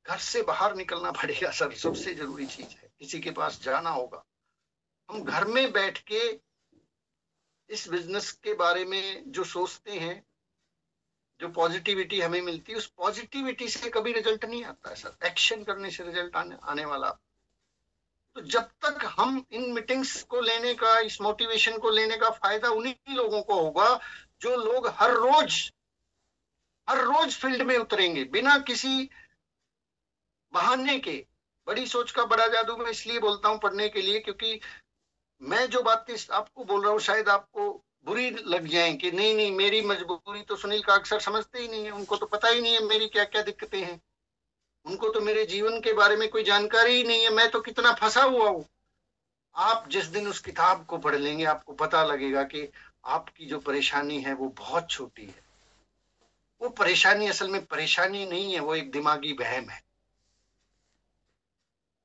घर से बाहर निकलना पड़ेगा सर, सबसे जरूरी चीज है। किसी के पास जाना होगा। हम घर में बैठ के इस बिजनेस के बारे में जो सोचते हैं, जो पॉजिटिविटी हमें मिलती है, उस पॉजिटिविटी से कभी रिजल्ट नहीं आता है सर, एक्शन करने से रिजल्ट आने वाला। तो जब तक हम इन मीटिंग्स को लेने का, इस मोटिवेशन को लेने का फायदा उन्हीं लोगों को होगा जो लोग हर रोज फील्ड में उतरेंगे बिना किसी बहाने के। बड़ी सोच का बड़ा जादू मैं इसलिए बोलता हूं पढ़ने के लिए, क्योंकि मैं जो बातें आपको बोल रहा हूँ शायद आपको बुरी लग जाए कि नहीं नहीं मेरी मजबूरी तो सुनील का अक्सर समझते ही नहीं है, उनको तो पता ही नहीं है मेरी क्या क्या दिक्कतें हैं, उनको तो मेरे जीवन के बारे में कोई जानकारी ही नहीं है, मैं तो कितना फंसा हुआ हूँ। आप जिस दिन उस किताब को पढ़ लेंगे, आपको पता लगेगा कि आपकी जो परेशानी है वो बहुत छोटी है। वो परेशानी असल में परेशानी नहीं है, वो एक दिमागी वहम है।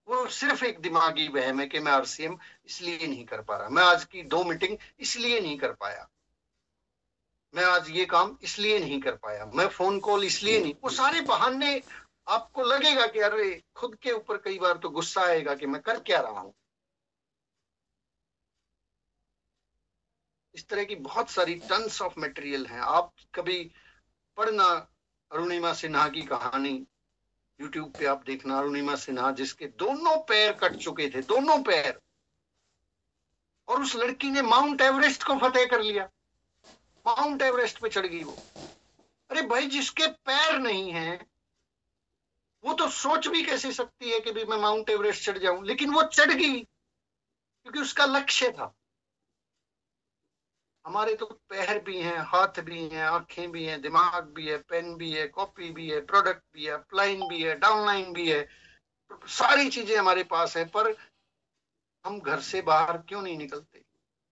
वो सिर्फ एक दिमागी वहम है कि मैं आरसीएम इसलिए नहीं कर पा रहा, मैं आज की 2 मीटिंग इसलिए नहीं कर पाया, मैं आज ये काम इसलिए नहीं कर पाया, मैं फोन कॉल इसलिए नहीं। वो सारे बहाने आपको लगेगा कि अरे, खुद के ऊपर कई बार तो गुस्सा आएगा कि मैं कर क्या रहा हूं। इस तरह की बहुत सारी टन्स ऑफ मटेरियल हैं। आप कभी पढ़ना अरुणिमा सिन्हा की कहानी, यूट्यूब पे आप देखना, अरुणिमा सिन्हा जिसके दोनों पैर कट चुके थे, दोनों पैर, और उस लड़की ने माउंट एवरेस्ट को फतेह कर लिया, माउंट एवरेस्ट पे चढ़ गई वो। अरे भाई, जिसके पैर नहीं है वो तो सोच भी कैसे सकती है कि भी मैं माउंट एवरेस्ट चढ़ जाऊं, लेकिन वो चढ़ गई क्योंकि उसका लक्ष्य था। हमारे तो पैर भी हैं, हाथ भी हैं, आंखें भी हैं, दिमाग भी है, पेन भी है, कॉपी भी है, प्रोडक्ट भी है, अपलाइन भी है, डाउनलाइन भी है, सारी चीजें हमारे पास है, पर हम घर से बाहर क्यों नहीं निकलते?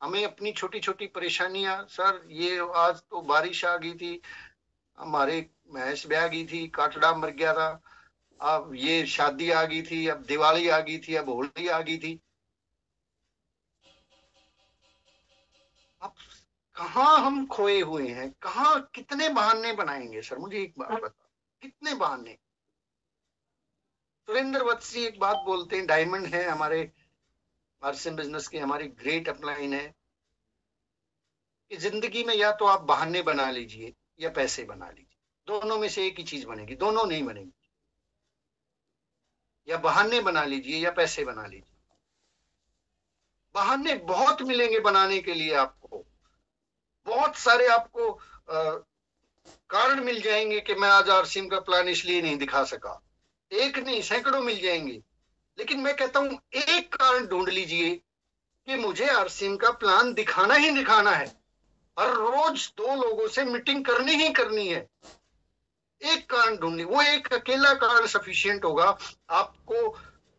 हमें अपनी छोटी छोटी परेशानियां, सर ये आज तो बारिश आ गई थी, हमारे भैंस ब्याह गई थी, काटड़ा मर गया था, अब ये शादी आ गई थी, अब दिवाली आ गई थी, अब होली आ गई थी। अब कहाँ हम खोए हुए हैं, कहाँ कितने बहाने बनाएंगे सर? मुझे एक बात बता, कितने बहाने? सुरेंद्र वत्स जी एक बात बोलते हैं, डायमंड है हमारे आरसीएम बिजनेस की हमारी ग्रेट अपलाइन है कि जिंदगी में या तो आप बहाने बना लीजिए या पैसे बना लीजिए, दोनों में से एक ही चीज बनेगी, दोनों नहीं बनेगी। या बहाने बना लीजिए या पैसे बना लीजिए। बहाने बहुत मिलेंगे बनाने के लिए, आपको बहुत सारे आपको कारण मिल जाएंगे कि मैं आज आरसीएम का प्लान इसलिए नहीं दिखा सका। एक नहीं, सैकड़ों मिल जाएंगे। लेकिन मैं कहता हूं एक कारण ढूंढ लीजिए कि मुझे आरसीएम का प्लान दिखाना ही दिखाना है, हर रोज 2 लोगों से मीटिंग करनी ही करनी है। एक कारण ढूंढनी, वो एक अकेला कारण सफिशियंट होगा आपको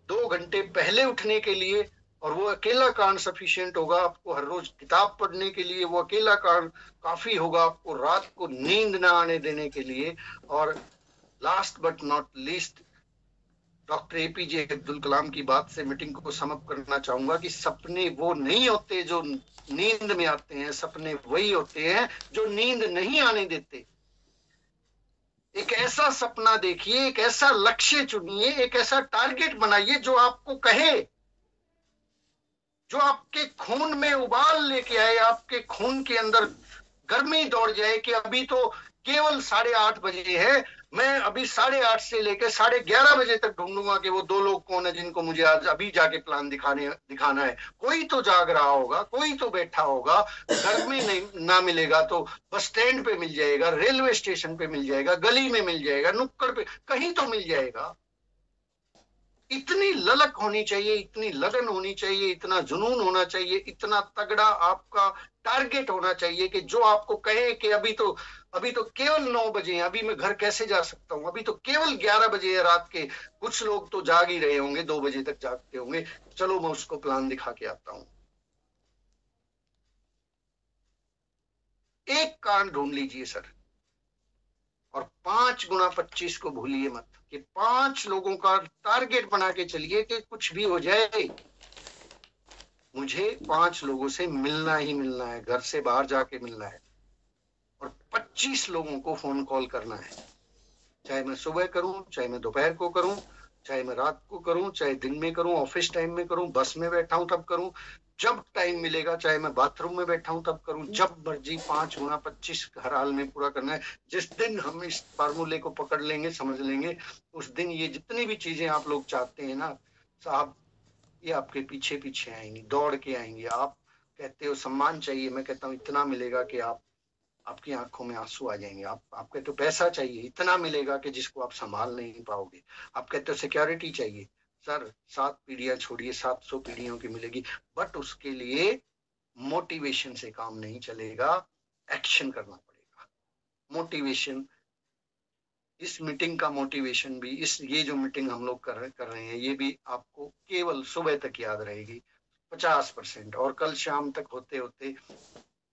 2 घंटे पहले उठने के लिए, और वो अकेला कारण सफिशियंट होगा आपको हर रोज किताब पढ़ने के लिए, वो अकेला कारण काफी होगा आपको रात को नींद ना आने देने के लिए। और last but not least, doctor APJ Abdul Kalam की बात से मीटिंग को समअप करना चाहूंगा कि सपने वो नहीं होते जो नींद में आते हैं, सपने वही होते हैं जो नींद नहीं आने देते। एक ऐसा सपना देखिए, एक ऐसा लक्ष्य चुनिए, एक ऐसा टारगेट बनाइए जो आपको कहे, जो आपके खून में उबाल लेके आए, आपके खून के अंदर गर्मी दौड़ जाए कि अभी तो केवल 8:30 बजे है, मैं अभी 8:30 से लेकर 11:30 बजे तक ढूंढूंगा कि वो 2 लोग कौन है जिनको मुझे आज अभी जाके प्लान दिखाना है। कोई तो जाग रहा होगा, कोई तो बैठा होगा, घर में नहीं ना मिलेगा तो बस स्टैंड पे मिल जाएगा, रेलवे स्टेशन पे मिल जाएगा, गली में मिल जाएगा, नुक्कड़ पे कहीं तो मिल जाएगा। इतनी ललक होनी चाहिए, इतनी लगन होनी चाहिए, इतना जुनून होना चाहिए, इतना तगड़ा आपका टारगेट होना चाहिए कि जो आपको कहे कि अभी तो केवल 9 बजे हैं, अभी मैं घर कैसे जा सकता हूं, अभी तो केवल 11 बजे है रात के, कुछ लोग तो जाग ही रहे होंगे, 2 बजे तक जागते होंगे, चलो मैं उसको प्लान दिखा के आता हूं। एक कारण ढूंढ लीजिए सर, और 5 गुणा 25 को भूलिए मत कि 5 लोगों का टारगेट बना के चलिए कि कुछ भी हो जाए मुझे 5 लोगों से मिलना ही मिलना है, घर से बाहर जाके मिलना है, और 25 लोगों को फोन कॉल करना है, चाहे मैं सुबह करूं, चाहे मैं दोपहर को करूं, चाहे मैं रात को करूं, चाहे दिन में करूं, ऑफिस टाइम में करूं, बस में बैठा हूं तब करूं, जब टाइम मिलेगा, चाहे मैं बाथरूम में बैठा हूं तब करूं, जब मर्जी 5 गुना 25 हर हाल में पूरा करना है। जिस दिन हम इस फार्मूले को पकड़ लेंगे, समझ लेंगे, उस दिन ये जितनी भी चीजें आप लोग चाहते हैं ना साहब, ये आपके पीछे पीछे आएंगी, दौड़ के आएंगी। आप कहते हो सम्मान चाहिए, मैं कहता हूँ इतना मिलेगा कि आपकी आंखों में आंसू आ जाएंगे। आप कहते हो पैसा चाहिए, इतना मिलेगा कि जिसको आप संभाल नहीं पाओगे। आप कहते हो सिक्योरिटी चाहिए, सर 7 पीढ़ियां छोड़िए 700 पीढ़ियों की मिलेगी, बट उसके लिए मोटिवेशन से काम नहीं चलेगा, एक्शन करना पड़ेगा। मोटिवेशन, इस मीटिंग का मोटिवेशन भी, ये जो मीटिंग हम लोग कर रहे हैं, ये भी आपको केवल सुबह तक याद रहेगी 50%, और कल शाम तक होते होते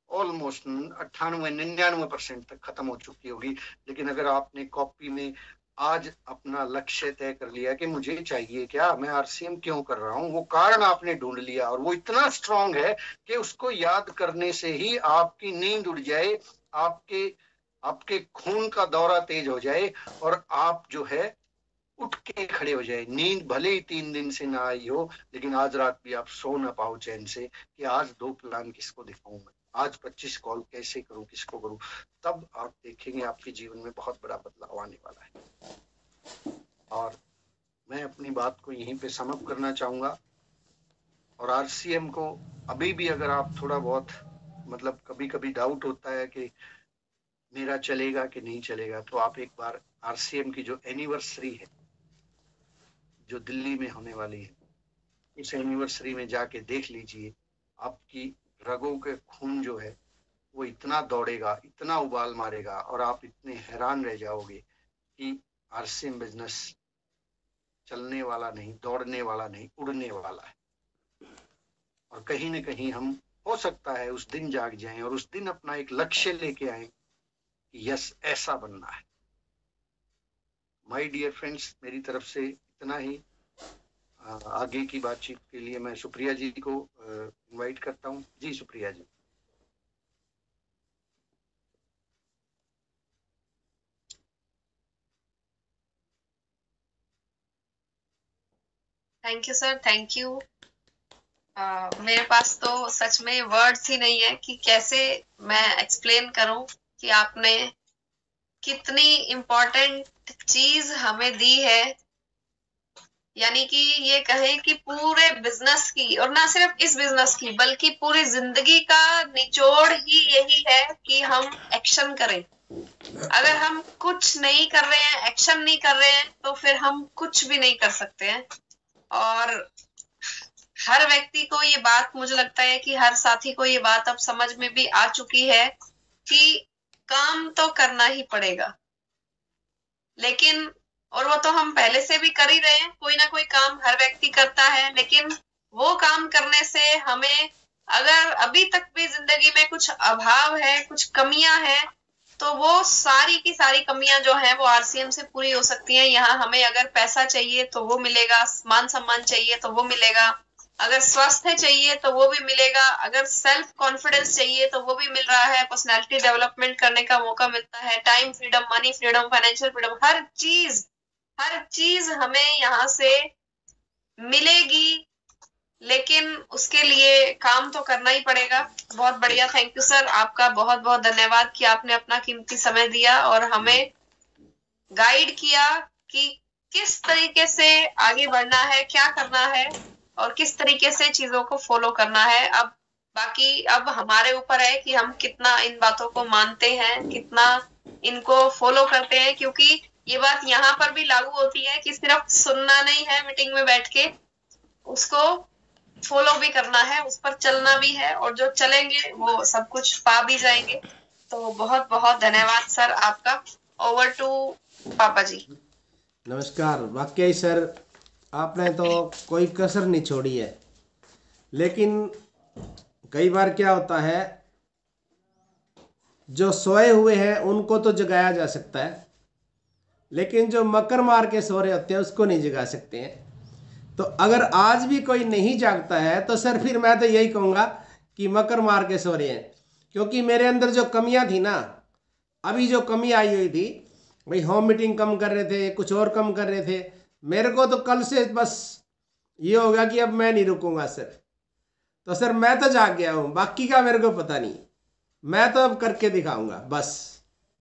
ऑलमोस्ट 98-99% तक खत्म हो चुकी होगी। लेकिन अगर आपने कॉपी में आज अपना लक्ष्य तय कर लिया कि मुझे चाहिए क्या, मैं आरसीएम क्यों कर रहा हूँ, वो कारण आपने ढूंढ लिया, और वो इतना स्ट्रांग है कि उसको याद करने से ही आपकी नींद उड़ जाए, आपके आपके खून का दौरा तेज हो जाए, और आप जो है उठ के खड़े हो जाए। नींद भले ही 3 दिन से ना आई हो, लेकिन आज रात भी आप सो ना पाओ चैन से कि आज 2 प्लान किसको दिखाऊं मैं, आज 25 कॉल कैसे करूं, किसको करूं। तब आप देखेंगे आपके जीवन में बहुत बड़ा बदलाव आने वाला है। और मैं अपनी बात को यहीं पे समअप करना चाहूंगा। और आरसीएम को अभी भी अगर आप थोड़ा बहुत मतलब कभी कभी डाउट होता है कि मेरा चलेगा कि नहीं चलेगा, तो आप एक बार आरसीएम की जो एनिवर्सरी है जो दिल्ली में होने वाली है, इस एनिवर्सरी में जाके देख लीजिए। आपकी रगों के खून जो है वो इतना दौड़ेगा, इतना उबाल मारेगा, और आप इतने हैरान रह जाओगे कि आरसीएम बिजनेस चलने वाला नहीं, दौड़ने वाला नहीं, उड़ने वाला है। और कहीं ना कहीं हम हो सकता है उस दिन जाग जाएं और उस दिन अपना एक लक्ष्य लेके आए कि यस ऐसा बनना है। माय डियर फ्रेंड्स, मेरी तरफ से इतना ही। आगे की बातचीत के लिए मैं सुप्रिया जी को इनवाइट करता हूँ। जी Supriya ji. Thank you sir, thank you. मेरे पास तो सच में वर्ड्स ही नहीं है कि कैसे मैं एक्सप्लेन करूं कि आपने कितनी इम्पोर्टेंट चीज हमें दी है। यानी कि ये कहें कि पूरे बिजनेस की, और ना सिर्फ इस बिजनेस की बल्कि पूरी जिंदगी का निचोड़ ही यही है कि हम एक्शन करें। अगर हम कुछ नहीं कर रहे हैं, एक्शन नहीं कर रहे हैं, तो फिर हम कुछ भी नहीं कर सकते हैं। और हर व्यक्ति को ये बात, मुझे लगता है कि हर साथी को ये बात अब समझ में भी आ चुकी है कि काम तो करना ही पड़ेगा। लेकिन, और वो तो हम पहले से भी कर ही रहे हैं, कोई ना कोई काम हर व्यक्ति करता है, लेकिन वो काम करने से हमें अगर अभी तक भी जिंदगी में कुछ अभाव है, कुछ कमियां हैं, तो वो सारी की सारी कमियां जो है वो आरसीएम से पूरी हो सकती हैं। यहाँ हमें अगर पैसा चाहिए तो वो मिलेगा, मान सम्मान चाहिए तो वो मिलेगा, अगर स्वास्थ्य चाहिए तो वो भी मिलेगा, अगर सेल्फ कॉन्फिडेंस चाहिए तो वो भी मिल रहा है, पर्सनैलिटी डेवलपमेंट करने का मौका मिलता है, time freedom, money freedom, financial freedom, हर चीज हमें यहाँ से मिलेगी। लेकिन उसके लिए काम तो करना ही पड़ेगा। बहुत बढ़िया, थैंक यू सर, आपका बहुत बहुत धन्यवाद कि आपने अपना कीमती समय दिया और हमें गाइड किया कि किस तरीके से आगे बढ़ना है, क्या करना है और किस तरीके से चीजों को फॉलो करना है। अब बाकी अब हमारे ऊपर है कि हम कितना इन बातों को मानते हैं, कितना इनको फॉलो करते हैं, क्योंकि ये बात यहाँ पर भी लागू होती है कि सिर्फ सुनना नहीं है मीटिंग में बैठ के, उसको फॉलो भी करना है, उस पर चलना भी है, और जो चलेंगे वो सब कुछ पा भी जाएंगे। तो बहुत बहुत धन्यवाद सर आपका। ओवर टू पापा जी। नमस्कार। वाकई सर, आपने तो कोई कसर नहीं छोड़ी है। लेकिन कई बार क्या होता है, जो सोए हुए हैं उनको तो जगाया जा सकता है, लेकिन जो मकर मार के सो रहे होते हैं उसको नहीं जगा सकते हैं। तो अगर आज भी कोई नहीं जागता है तो सर फिर मैं तो यही कहूँगा कि मकर मार के सो रहे हैं। क्योंकि मेरे अंदर जो कमियां थी ना, अभी जो कमी आई हुई थी, भाई होम मीटिंग कम कर रहे थे, कुछ और कम कर रहे थे, मेरे को तो कल से बस ये होगा कि अब मैं नहीं रुकूंगा सर। तो सर मैं तो जाग गया हूँ, बाकी का मेरे को पता नहीं, मैं तो अब करके दिखाऊंगा बस।